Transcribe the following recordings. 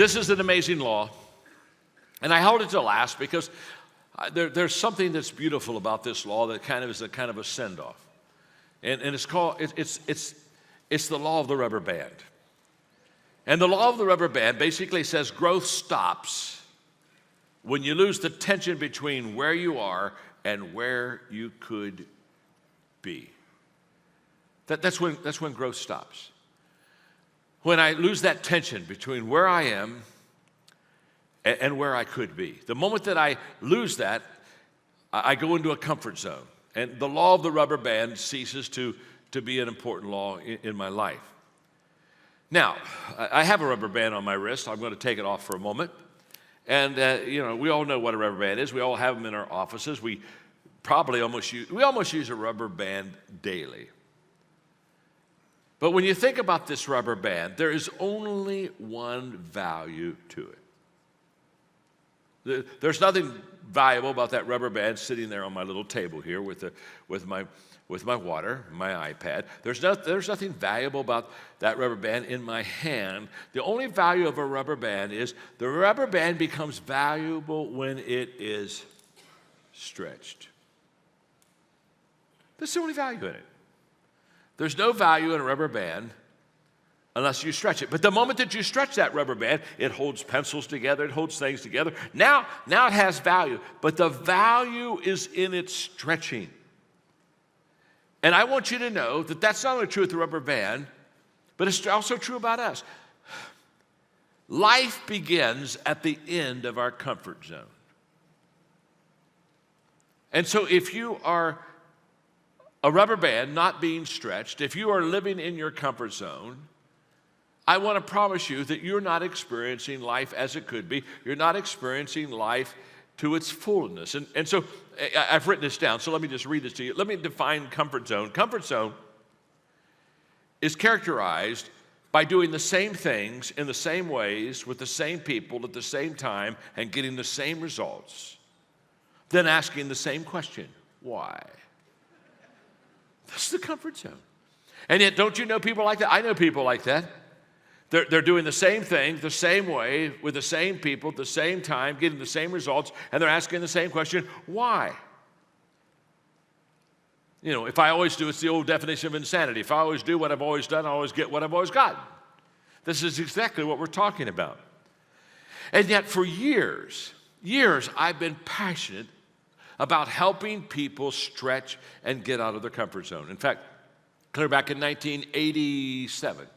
This is an amazing law, and I held it to last because there's something that's beautiful about this law that kind of is a kind of a send-off, and it's called it's the law of the rubber band. And the law of the rubber band basically says growth stops when you lose the tension between where you are and where you could be. That's when growth stops. When I lose that tension between where I am and where I could be. The moment that I lose that, I go into a comfort zone. And the law of the rubber band ceases to be an important law in my life. Now, I have a rubber band on my wrist. I'm going to take it off for a moment. And, we all know what a rubber band is. We all have them in our offices. We almost use a rubber band daily. But when you think about this rubber band, there is only one value to it. There's nothing valuable about that rubber band sitting there on my little table here with my water, my iPad. There's nothing valuable about that rubber band in my hand. The only value of a rubber band is the rubber band becomes valuable when it is stretched. That's the only value in it. There's no value in a rubber band unless you stretch it. But the moment that you stretch that rubber band, it holds pencils together, it holds things together. Now it has value, but the value is in its stretching. And I want you to know that that's not only true with the rubber band, but it's also true about us. Life begins at the end of our comfort zone. And so if you are a rubber band not being stretched, if you are living in your comfort zone, I want to promise you that you're not experiencing life as it could be. You're not experiencing life to its fullness. And so I've written this down, so let me just read this to you. Let me define comfort zone. Comfort zone is characterized by doing the same things in the same ways with the same people at the same time and getting the same results, then asking the same question, why? That's the comfort zone. And yet, don't you know people like that? I know people like that. They're doing the same thing, the same way, with the same people, at the same time, getting the same results, and they're asking the same question, why? If I always do, it's the old definition of insanity. If I always do what I've always done, I always get what I've always gotten. This is exactly what we're talking about. And yet, for years, I've been passionate about helping people stretch and get out of their comfort zone. In fact, clear back in 1987,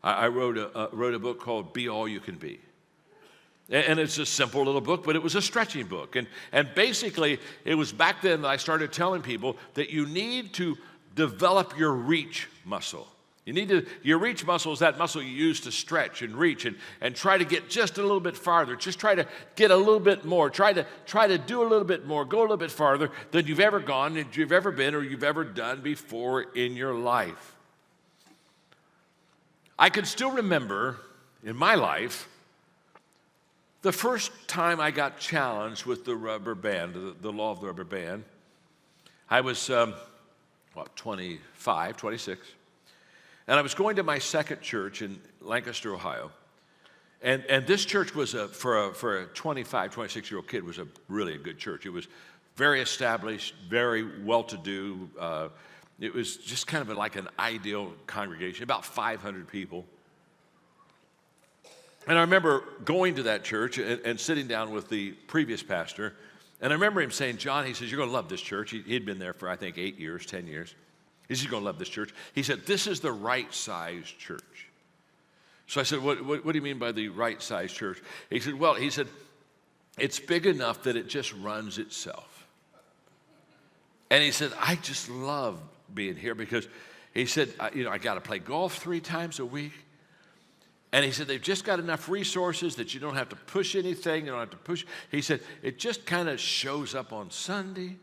I wrote a book called Be All You Can Be. And it's a simple little book, but it was a stretching book. And basically, it was back then that I started telling people that you need to develop your reach muscle. Your reach muscle is that muscle you use to stretch and reach and try to get just a little bit farther. Just try to get a little bit more. Try to do a little bit more, go a little bit farther than you've ever gone, that you've ever been, or you've ever done before in your life. I can still remember in my life the first time I got challenged with the rubber band, the law of the rubber band. I was 25, 26. And I was going to my second church in Lancaster, Ohio. And this church was, for a 25, 26-year-old kid, was really a good church. It was very established, very well-to-do. It was just kind of like an ideal congregation, about 500 people. And I remember going to that church and sitting down with the previous pastor. And I remember him saying, John, he says, you're going to love this church. He'd been there for, I think, 8 years, 10 years. He said, you're going to love this church. He said, this is the right-sized church. So I said, what do you mean by the right-sized church? He said, it's big enough that it just runs itself. And he said, I just love being here because he said, I got to play golf 3 times a week. And he said, they've just got enough resources that you don't have to push anything. You don't have to push. He said, it just kind of shows up on Sunday.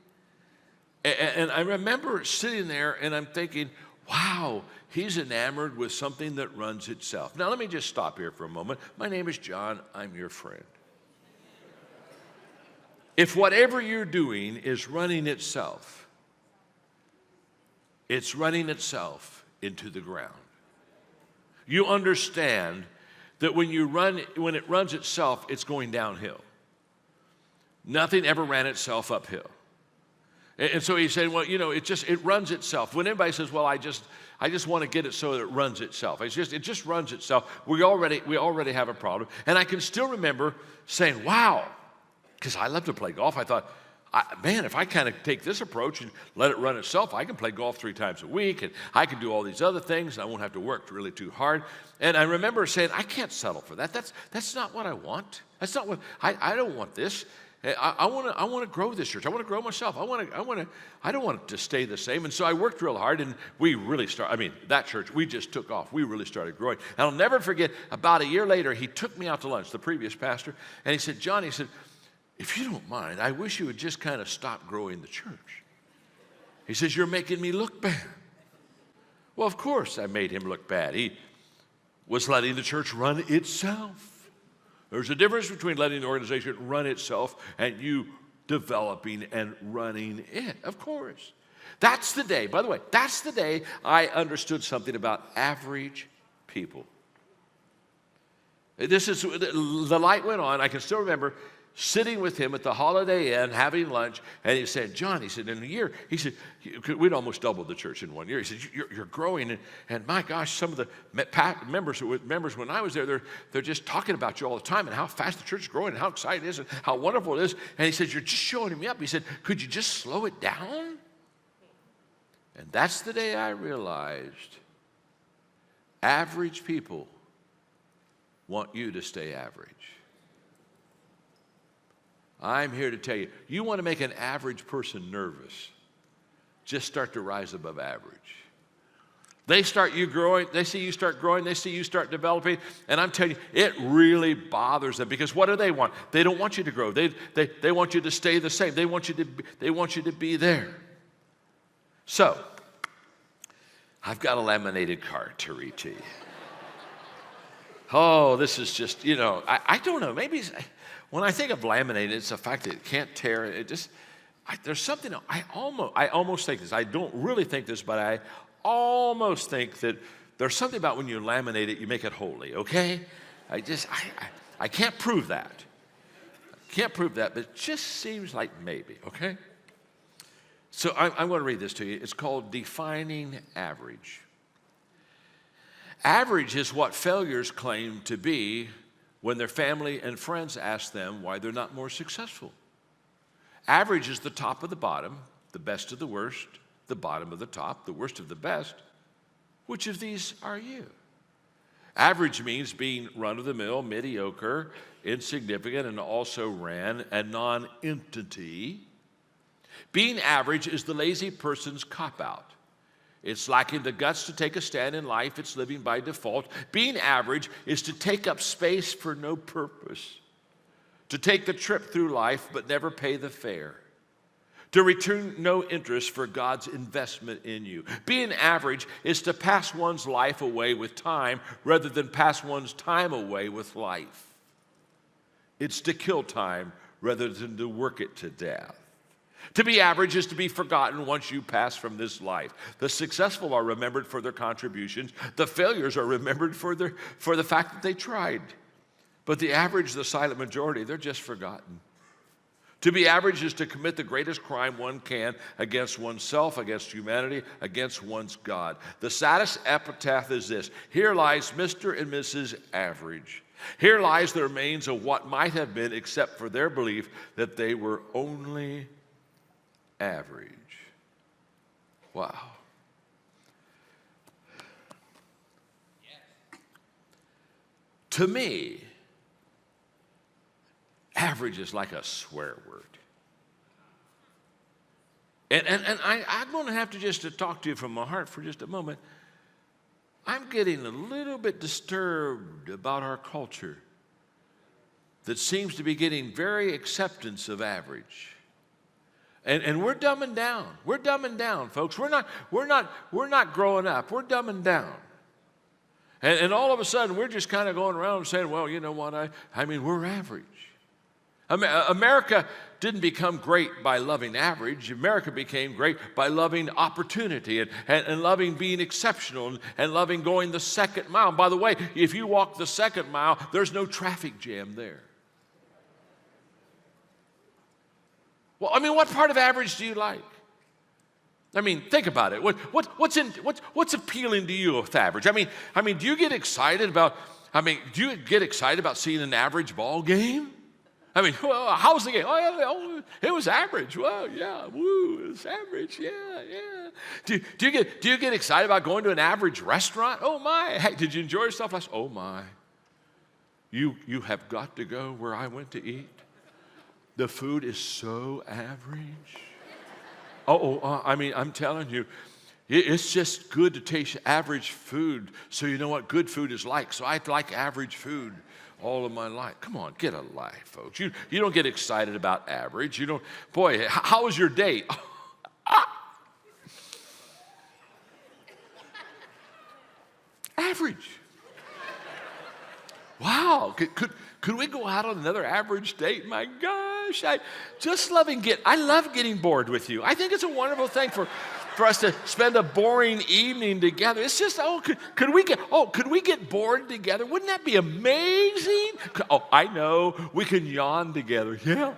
And I remember sitting there and I'm thinking, wow, he's enamored with something that runs itself. Now, let me just stop here for a moment. My name is John. I'm your friend. If whatever you're doing is running itself, it's running itself into the ground. You understand that when it runs itself, it's going downhill. Nothing ever ran itself uphill. And so he said, well, it runs itself. When anybody says, well, I just want to get it so that it runs itself. It just runs itself. We already have a problem. And I can still remember saying, wow, because I love to play golf. I thought, man, if I kind of take this approach and let it run itself, I can play golf 3 times a week, and I can do all these other things, and I won't have to work really too hard. And I remember saying, I can't settle for that. That's not what I want. That's not what I don't want this. I want to grow this church. I want to grow myself. I don't want it to stay the same. And so I worked real hard, and we really started. That church, we just took off. We really started growing. And I'll never forget, about a year later, he took me out to lunch, the previous pastor, and he said, John, he said, if you don't mind, I wish you would just kind of stop growing the church. He says, you're making me look bad. Well, of course I made him look bad. He was letting the church run itself. There's a difference between letting the organization run itself and you developing and running it, of course. That's the day, by the way, that's the day I understood something about average people. The light went on. I can still remember sitting with him at the Holiday Inn, having lunch, and he said, John, he said, in a year, he said, we'd almost doubled the church in 1 year. He said, you're growing, and my gosh, some of the members when I was there, they're just talking about you all the time and how fast the church is growing and how exciting it is and how wonderful it is. And he said, you're just showing me up. He said, could you just slow it down? And that's the day I realized average people want you to stay average. I'm here to tell you, you want to make an average person nervous, just start to rise above average. They start you growing, they see you start growing, they see you start developing, and I'm telling you, it really bothers them because what do they want? They don't want you to grow. They want you to stay the same. They want you to be there. So, I've got a laminated card to read to you. Oh, this is just, I don't know, maybe when I think of laminated, it's the fact that it can't tear. There's something, I almost think this. I don't really think this, but I almost think that there's something about when you laminate it, you make it holy, okay? I can't prove that. But it just seems like maybe, okay? So I'm going to read this to you. It's called Defining Average. Average is what failures claim to be when their family and friends ask them why they're not more successful. Average is the top of the bottom, the best of the worst, the bottom of the top, the worst of the best. Which of these are you? Average means being run-of-the-mill, mediocre, insignificant, and also ran, a non-entity. Being average is the lazy person's cop-out. It's lacking the guts to take a stand in life. It's living by default. Being average is to take up space for no purpose, to take the trip through life but never pay the fare, to return no interest for God's investment in you. Being average is to pass one's life away with time rather than pass one's time away with life. It's to kill time rather than to work it to death. To be average is to be forgotten once you pass from this life. The successful are remembered for their contributions. The failures are remembered for the fact that they tried. But the average, the silent majority, they're just forgotten. To be average is to commit the greatest crime one can against oneself, against humanity, against one's God. The saddest epitaph is this: here lies Mr. and Mrs. Average. Here lies the remains of what might have been except for their belief that they were only average. Wow. To me, average is like a swear word. And I'm going to have to just to talk to you from my heart for just a moment. I'm getting a little bit disturbed about our culture that seems to be getting very acceptance of average. And we're dumbing down. We're dumbing down, folks. We're not growing up. We're dumbing down. And all of a sudden, we're just kind of going around saying, well, you know what? I mean, we're average. America didn't become great by loving average. America became great by loving opportunity and loving being exceptional and loving going the second mile. And by the way, if you walk the second mile, there's no traffic jam there. Well, I mean, what part of average do you like? I mean, think about it. What's appealing to you with average? I mean, do you get excited about seeing an average ball game? I mean, well, how was the game? Oh, it was average. Well, yeah, woo, it was average. Yeah. Do you get excited about going to an average restaurant? Oh my! Hey, did you enjoy yourself last? Oh my! You have got to go where I went to eat. The food is so average. I mean, I'm telling you, it's just good to taste average food so you know what good food is like. So I like average food all of my life. Come on, get a life, folks. You don't get excited about average. You don't, boy, how was your date? Average. Wow, could we go out on another average date? My gosh, I love getting bored with you. I think it's a wonderful thing for us to spend a boring evening together. It's just, could we get bored together? Wouldn't that be amazing? Oh, I know, we can yawn together. Yeah.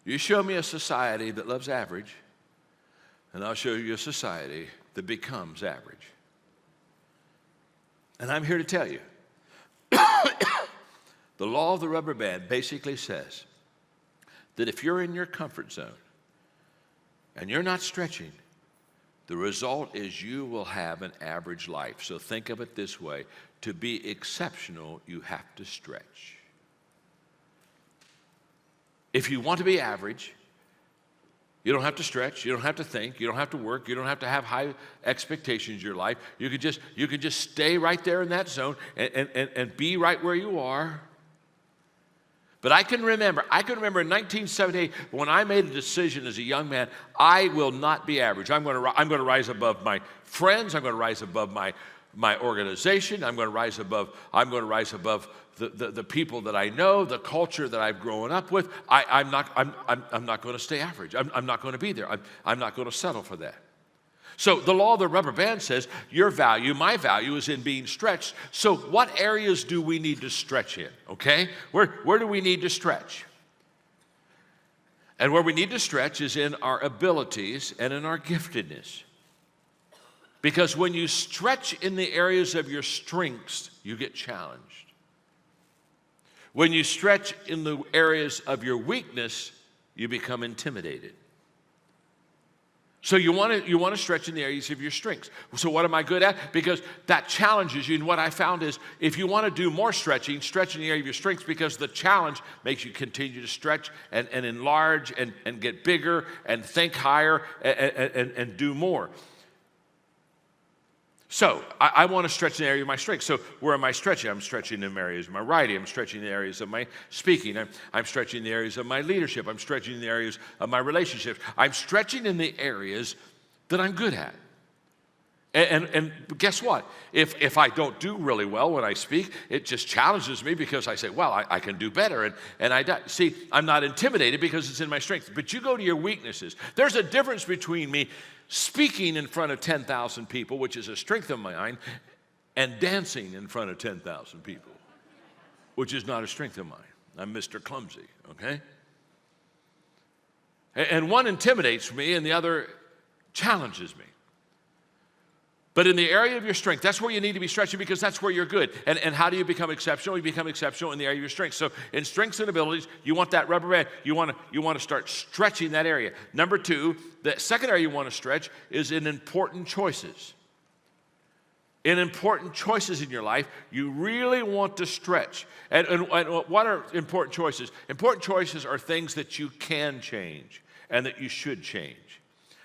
You show me a society that loves average, and I'll show you a society that becomes average. And I'm here to tell you, the law of the rubber band basically says that if you're in your comfort zone and you're not stretching, the result is you will have an average life. So think of it this way: to be exceptional, you have to stretch. If you want to be average, you don't have to stretch, you don't have to think, you don't have to work, you don't have to have high expectations in your life. You can just stay right there in that zone and be right where you are. But I can remember in 1978 when I made a decision as a young man, I will not be average. I'm going to rise above my friends. I'm going to rise above my organization. I'm going to rise above the people that I know, the culture that I've grown up with. I'm not going to stay average. I'm not going to be there. I'm not going to settle for that. So the law of the rubber band says your value, my value is in being stretched. So what areas do we need to stretch in, okay? Where do we need to stretch? And where we need to stretch is in our abilities and in our giftedness. Because when you stretch in the areas of your strengths, you get challenged. When you stretch in the areas of your weakness, you become intimidated. So you want to stretch in the areas of your strengths. So what am I good at? Because that challenges you. And what I found is if you want to do more stretching, stretch in the area of your strengths, because the challenge makes you continue to stretch and enlarge and get bigger and think higher and do more. So I want to stretch in the area of my strength. So where am I stretching? I'm stretching in areas of my writing. I'm stretching in the areas of my speaking. I'm stretching in the areas of my leadership. I'm stretching in the areas of my relationships. I'm stretching in the areas that I'm good at. And guess what? If I don't do really well when I speak, it just challenges me because I say, well, I can do better. See, I'm not intimidated because it's in my strength. But you go to your weaknesses. There's a difference between me speaking in front of 10,000 people, which is a strength of mine, and dancing in front of 10,000 people, which is not a strength of mine. I'm Mr. Clumsy, okay? And one intimidates me and the other challenges me. But in the area of your strength, that's where you need to be stretching because that's where you're good. And how do you become exceptional? You become exceptional in the area of your strength. So in strengths and abilities, you want that rubber band. You want to start stretching that area. Number two, the second area you want to stretch is in important choices. In important choices in your life, you really want to stretch. And what are important choices? Important choices are things that you can change and that you should change.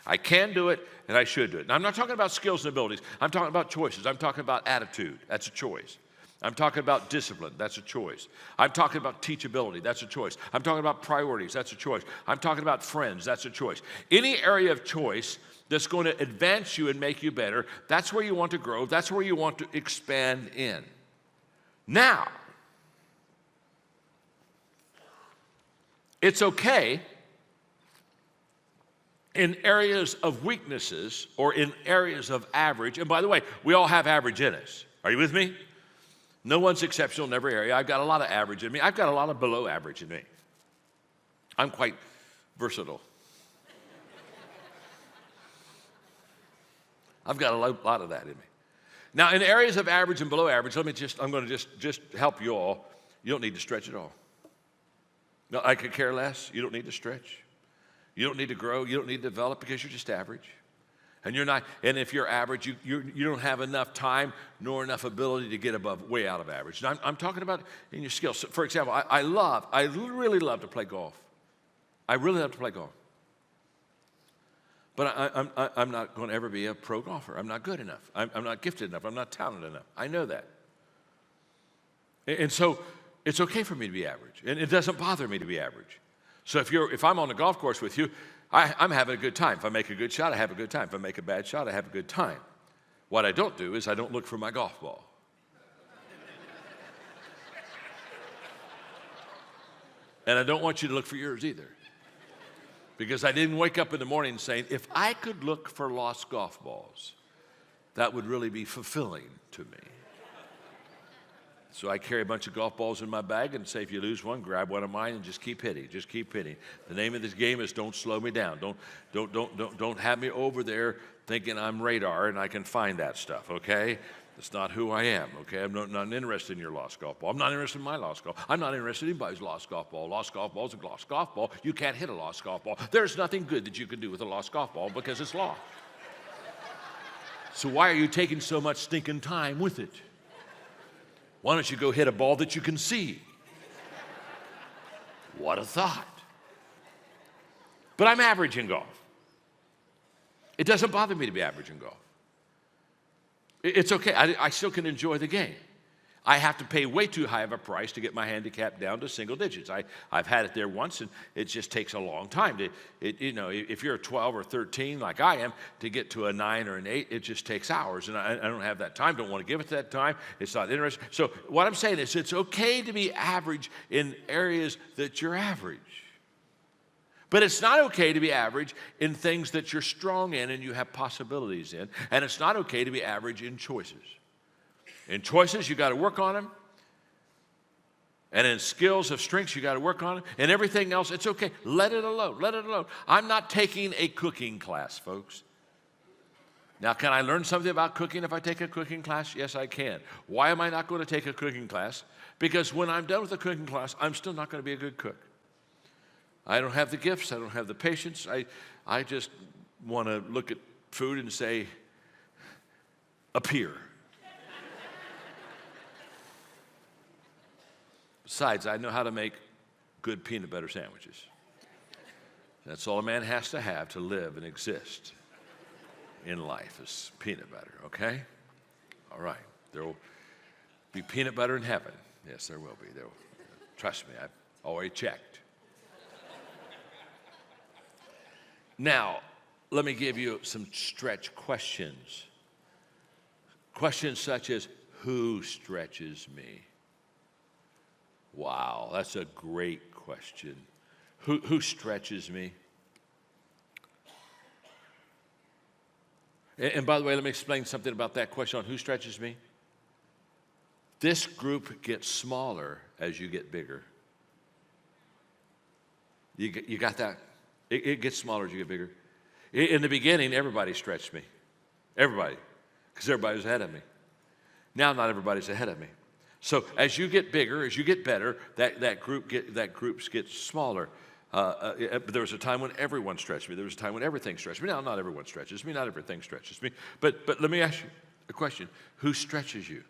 I can do it, and I should do it. Now, I'm not talking about skills and abilities. I'm talking about choices. I'm talking about attitude. That's a choice. I'm talking about discipline. That's a choice. I'm talking about teachability. That's a choice. I'm talking about priorities. That's a choice. I'm talking about friends. That's a choice. Any area of choice that's going to advance you and make you better. That's where you want to grow. That's where you want to expand in. Now, it's okay in areas of weaknesses or in areas of average. And by the way, we all have average in us. Are you with me? No one's exceptional in every area. I've got a lot of average in me. I've got a lot of below average in me. I'm quite versatile. I've got a lot of that in me. Now, in areas of average and below average, I'm going to just help you all. You don't need to stretch at all. No, I could care less. You don't need to stretch. You don't need to grow. You don't need to develop because you're just average. And you're not. And if you're average, you don't have enough time nor enough ability to get way out of average. And I'm talking about in your skills. So for example, I really love to play golf. I really love to play golf. But I'm not going to ever be a pro golfer. I'm not good enough. I'm not gifted enough. I'm not talented enough. I know that. And so it's okay for me to be average. And it doesn't bother me to be average. So if I'm on the golf course with you, I'm having a good time. If I make a good shot, I have a good time. If I make a bad shot, I have a good time. What I don't do is I don't look for my golf ball. And I don't want you to look for yours either. Because I didn't wake up in the morning saying, if I could look for lost golf balls, that would really be fulfilling to me. So I carry a bunch of golf balls in my bag and say, if you lose one, grab one of mine and just keep hitting. Just keep hitting. The name of this game is don't slow me down. Don't have me over there thinking I'm radar and I can find that stuff, okay? That's not who I am, okay? I'm not interested in your lost golf ball. I'm not interested in my lost golf. I'm not interested in anybody's lost golf ball. Lost golf ball is a lost golf ball. You can't hit a lost golf ball. There's nothing good that you can do with a lost golf ball because it's lost. So why are you taking so much stinking time with it? Why don't you go hit a ball that you can see? What a thought. But I'm average in golf. It doesn't bother me to be average in golf. It's okay. I still can enjoy the game. I have to pay way too high of a price to get my handicap down to single digits. I've had it there once, and it just takes a long time. If you're a 12 or 13 like I am, to get to a 9 or an 8, it just takes hours, and I don't have that time, don't want to give it that time. It's not interesting. So what I'm saying is it's okay to be average in areas that you're average. But it's not okay to be average in things that you're strong in and you have possibilities in, and it's not okay to be average in choices. In choices, you got to work on them. And in skills of strengths, you got to work on them. And everything else, it's okay. Let it alone. Let it alone. I'm not taking a cooking class, folks. Now, can I learn something about cooking if I take a cooking class? Yes, I can. Why am I not going to take a cooking class? Because when I'm done with the cooking class, I'm still not going to be a good cook. I don't have the gifts. I don't have the patience. I just want to look at food and say, appear. Besides, I know how to make good peanut butter sandwiches. That's all a man has to have to live and exist in life is peanut butter, okay? All right. There will be peanut butter in heaven. Yes, there will be. Trust me, I've already checked. Now, let me give you some stretch questions. Questions such as, who stretches me? Wow, that's a great question. Who stretches me? And by the way, let me explain something about that question on who stretches me. This group gets smaller as you get bigger. You got that? It gets smaller as you get bigger. In the beginning, everybody stretched me. Everybody. Because everybody was ahead of me. Now, not everybody's ahead of me. So as you get bigger, as you get better, that groups get smaller. But there was a time when everyone stretched me. There was a time when everything stretched me. Now, not everyone stretches me. Not everything stretches me. But let me ask you a question. Who stretches you?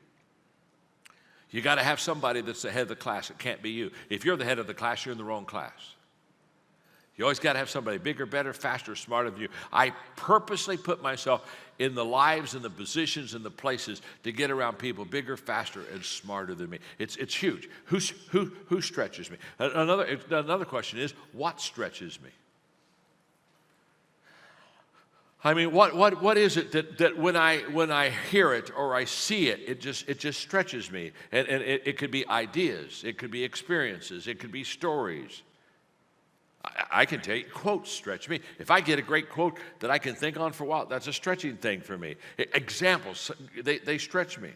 You got to have somebody that's the head of the class. It can't be you. If you're the head of the class, you're in the wrong class. You always got to have somebody bigger, better, faster, smarter than you. I purposely put myself in the lives and the positions and the places to get around people bigger, faster, and smarter than me. It's huge. Who stretches me? Another question is, what stretches me? I mean, what is it that when I hear it or I see it, it just stretches me. And it could be ideas, it could be experiences, it could be stories. I can tell you, quotes stretch me. If I get a great quote that I can think on for a while, that's a stretching thing for me. Examples, they stretch me.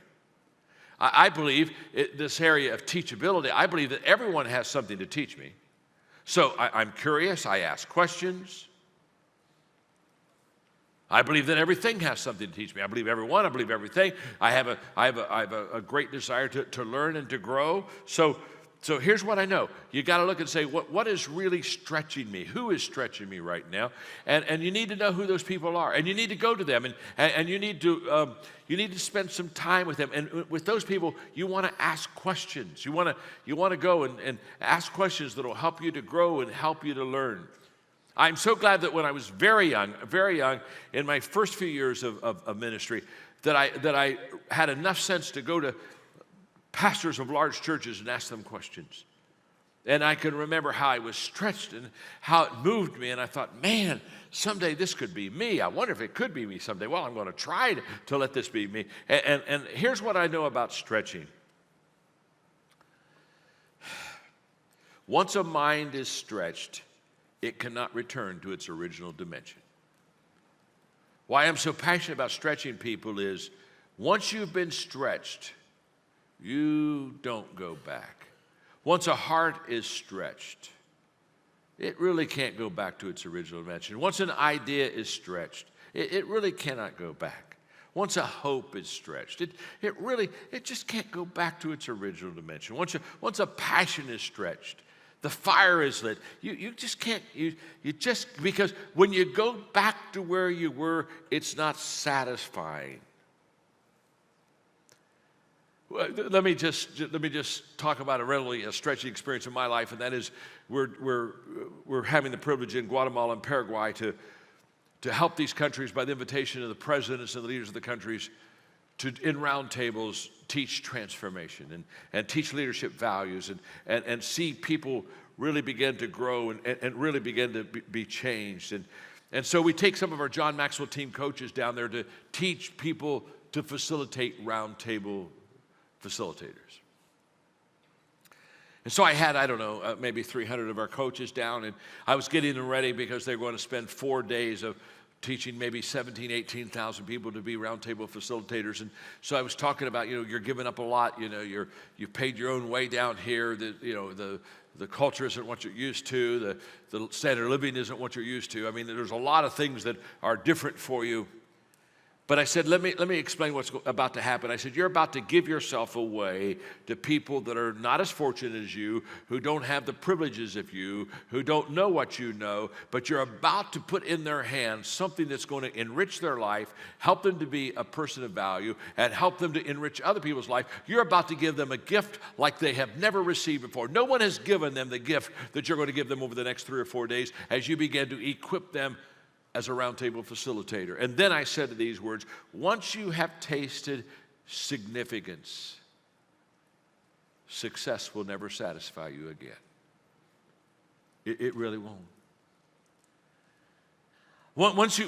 I believe this area of teachability, I believe that everyone has something to teach me. So I'm curious, I ask questions. I believe that everything has something to teach me. I believe everyone, I believe everything. I have a great desire to learn and to grow. So here's what I know. You got to look and say, what is really stretching me? Who is stretching me right now? And you need to know who those people are. And you need to go to them. And you need to spend some time with them. And with those people, you want to ask questions. You want to go and ask questions that will help you to grow and help you to learn. I'm so glad that when I was very young, in my first few years of ministry, that I had enough sense to go to pastors of large churches and ask them questions. And I can remember how I was stretched and how it moved me. And I thought, man, someday this could be me. I wonder if it could be me someday. Well, I'm going to try to let this be me. And here's what I know about stretching. Once a mind is stretched, it cannot return to its original dimension. Why I'm so passionate about stretching people is once you've been stretched, you don't go back. Once a heart is stretched, it really can't go back to its original dimension. Once an idea is stretched, it really cannot go back. Once a hope is stretched, it just can't go back to its original dimension. Once a passion is stretched, the fire is lit. You just can't, because when you go back to where you were, it's not satisfying. Let me just talk about a stretching experience in my life, and that is we're having the privilege in Guatemala and Paraguay to help these countries by the invitation of the presidents and the leaders of the countries to, in roundtables, teach transformation and teach leadership values and see people really begin to grow and really begin to be changed. And so we take some of our John Maxwell team coaches down there to teach people to facilitate roundtable facilitators. And so I had, maybe 300 of our coaches down, and I was getting them ready because they were going to spend 4 days of teaching maybe 17,000, 18,000 people to be roundtable facilitators. And so I was talking about, you're giving up a lot, you've paid your own way down here, the culture isn't what you're used to, the standard of living isn't what you're used to. I mean, there's a lot of things that are different for you. But I said, let me explain what's about to happen. I said, you're about to give yourself away to people that are not as fortunate as you, who don't have the privileges of you, who don't know what you know, but you're about to put in their hands something that's going to enrich their life, help them to be a person of value, and help them to enrich other people's life. You're about to give them a gift like they have never received before. No one has given them the gift that you're going to give them over the next 3 or 4 days as you begin to equip them as a roundtable facilitator. And then I said these words, once you have tasted significance, success will never satisfy you again. It really won't. Once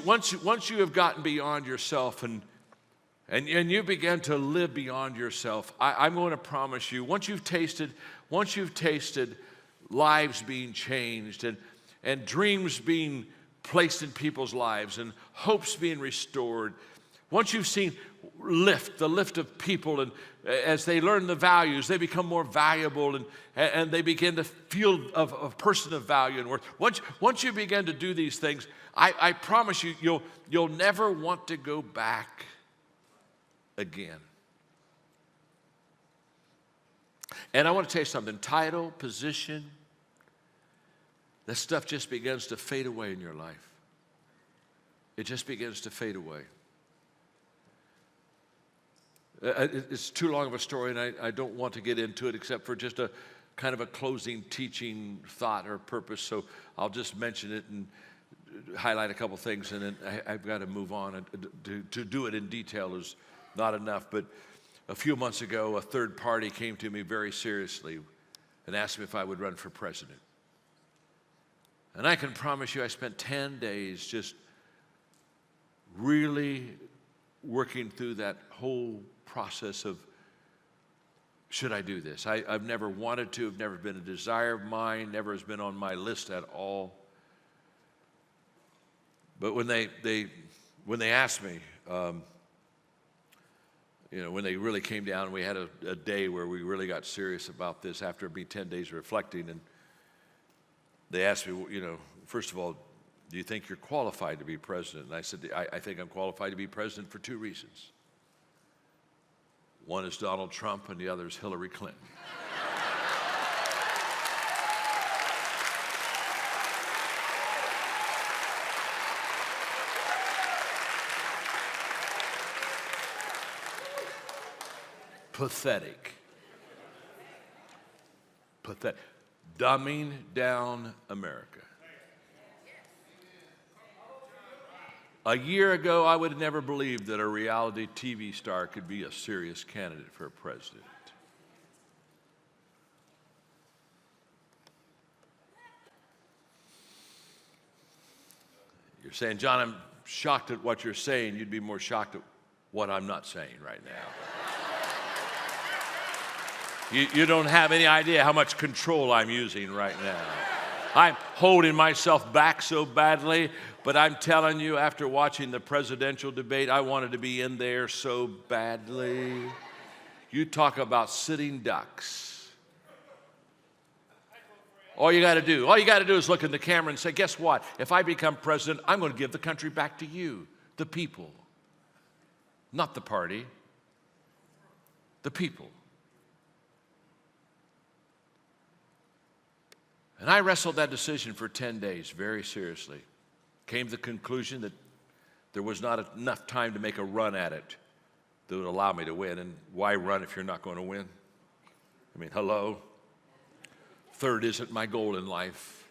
you have gotten beyond yourself and you begin to live beyond yourself, I'm going to promise you, once you've tasted lives being changed and dreams being placed in people's lives and hopes being restored, once you've seen the lift of people, and as they learn the values, they become more valuable and they begin to feel a person of value and worth. Once you begin to do these things, I promise you, you'll never want to go back again. And I want to tell you something, title, position, that stuff just begins to fade away in your life. It just begins to fade away. It's too long of a story, and I don't want to get into it except for just a kind of a closing teaching thought or purpose. So I'll just mention it and highlight a couple things, and then I've got to move on. And to do it in detail is not enough. But a few months ago, a third party came to me very seriously and asked me if I would run for president. And I can promise you I spent 10 days just really working through that whole process of, should I do this? I've never wanted to, have never been a desire of mine, never has been on my list at all. But when they asked me, when they really came down, we had a day where we really got serious about this after me 10 days reflecting, and they asked me, first of all, do you think you're qualified to be president? And I said, I think I'm qualified to be president for 2 reasons. One is Donald Trump, and the other is Hillary Clinton. Pathetic. Pathetic. Dumbing down America. A year ago, I would have never believed that a reality TV star could be a serious candidate for president. You're saying, John, I'm shocked at what you're saying. You'd be more shocked at what I'm not saying right now. You don't have any idea how much control I'm using right now. I'm holding myself back so badly, but I'm telling you, after watching the presidential debate, I wanted to be in there so badly. You talk about sitting ducks. All you got to do is look in the camera and say, guess what? If I become president, I'm going to give the country back to you, the people. Not the party, the people. And I wrestled that decision for 10 days very seriously. Came to the conclusion that there was not enough time to make a run at it that would allow me to win. And why run if you're not going to win? I mean, hello? Third isn't my goal in life.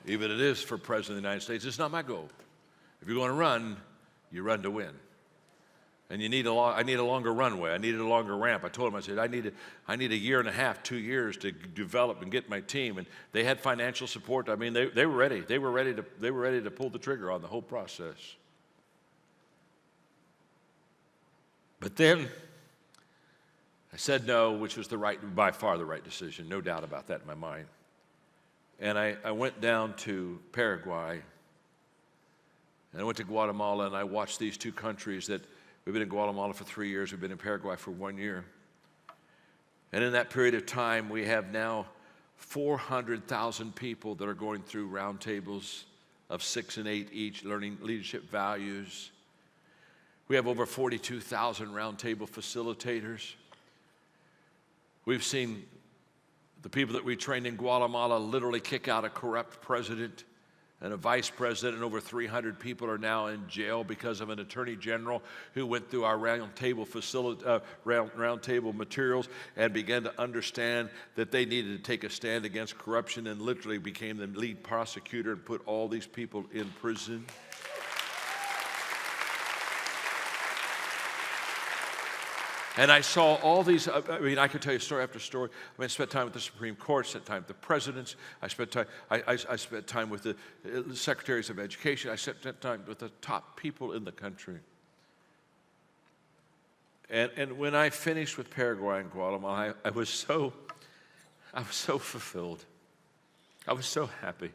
Even it is for President of the United States, it's not my goal. If you're going to run, you run to win. And I need a longer runway. I needed a longer ramp. I told him, I said, I need a year and a half, 2 years to develop and get my team. And they had financial support. I mean, they were ready. They were ready to pull the trigger on the whole process. But then I said no, which was by far the right decision, no doubt about that in my mind. And I went down to Paraguay, and I went to Guatemala, and I watched these 2 countries that we've been in Guatemala for 3 years. We've been in Paraguay for 1 year. And in that period of time, we have now 400,000 people that are going through roundtables of 6 and 8 each, learning leadership values. We have over 42,000 roundtable facilitators. We've seen the people that we trained in Guatemala literally kick out a corrupt president and a vice president, and over 300 people are now in jail because of an attorney general who went through our roundtable materials and began to understand that they needed to take a stand against corruption, and literally became the lead prosecutor and put all these people in prison. And I saw all these, I could tell you story after story. I spent time with the Supreme Court, spent time with the presidents. I spent time with the secretaries of education. I spent time with the top people in the country. And when I finished with Paraguay and Guatemala, I was so fulfilled. I was so happy.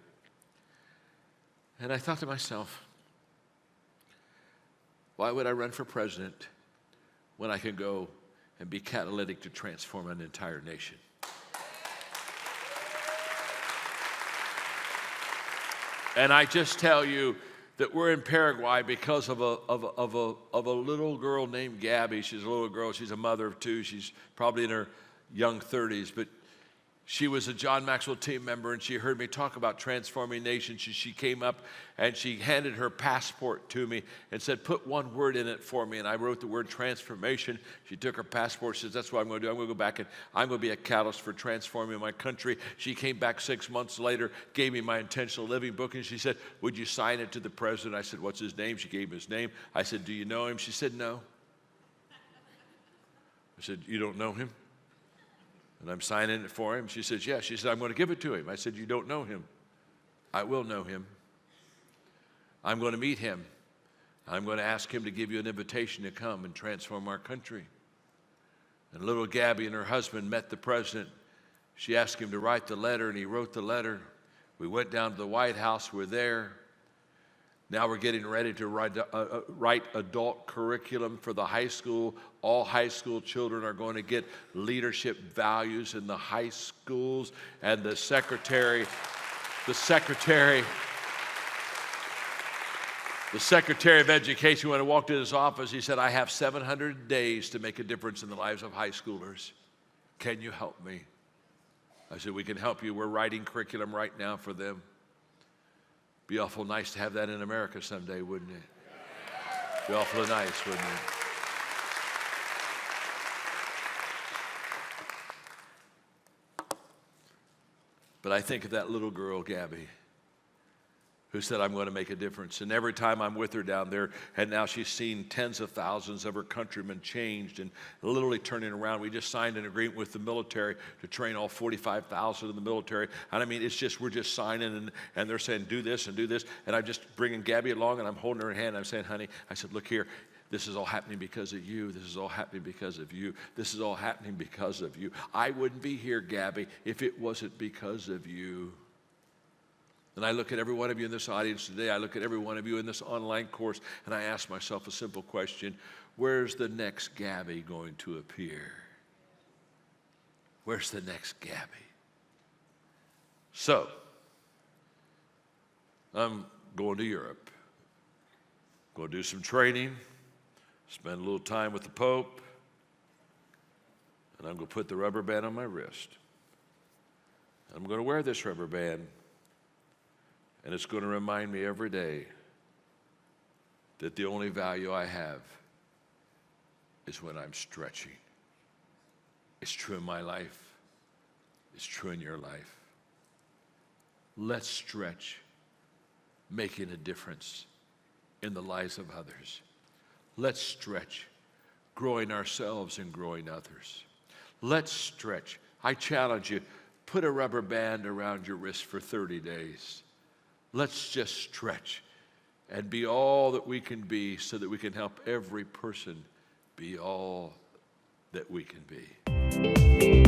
And I thought to myself, why would I run for president when I can go and be catalytic to transform an entire nation? And I just tell you that we're in Paraguay because of a little girl named Gabby. She's a little girl. She's a mother of 2. She's probably in her young 30s, but she was a John Maxwell team member, and she heard me talk about transforming nations. She came up and she handed her passport to me and said, put one word in it for me. And I wrote the word transformation. She took her passport, says, that's what I'm going to do. I'm going to go back and I'm going to be a catalyst for transforming my country. She came back 6 months later, gave me my intentional living book, and she said, would you sign it to the president? I said, what's his name? She gave me his name. I said, do you know him? She said, no. I said, you don't know him? And I'm signing it for him. She says, yes. She said, I'm going to give it to him. I said, you don't know him. I will know him. I'm going to meet him. I'm going to ask him to give you an invitation to come and transform our country. And little Gabby and her husband met the president. She asked him to write the letter, and he wrote the letter. We went down to the White House. We're there. Now we're getting ready to write adult curriculum for the high school. All high school children are going to get leadership values in the high schools. And the secretary of Education, when I walked in his office, he said, I have 700 days to make a difference in the lives of high schoolers. Can you help me? I said, we can help you. We're writing curriculum right now for them. Be awful nice to have that in America someday, wouldn't it? Be awful nice, wouldn't it? But I think of that little girl, Gabby, who said, I'm going to make a difference. And every time I'm with her down there, and now she's seen tens of thousands of her countrymen changed and literally turning around. We just signed an agreement with the military to train all 45,000 in the military. And I mean, we're just signing, and they're saying, do this and do this. And I'm just bringing Gabby along, and I'm holding her hand. I'm saying, honey, I said, look here. This is all happening because of you. This is all happening because of you. This is all happening because of you. I wouldn't be here, Gabby, if it wasn't because of you. And I look at every one of you in this audience today. I look at every one of you in this online course, and I ask myself a simple question. Where's the next Gabby going to appear? Where's the next Gabby? So, I'm going to Europe. Going to do some training, spend a little time with the Pope, and I'm going to put the rubber band on my wrist. I'm going to wear this rubber band. And it's going to remind me every day that the only value I have is when I'm stretching. It's true in my life. It's true in your life. Let's stretch, making a difference in the lives of others. Let's stretch, growing ourselves and growing others. Let's stretch. I challenge you, put a rubber band around your wrist for 30 days. Let's just stretch and be all that we can be so that we can help every person be all that we can be.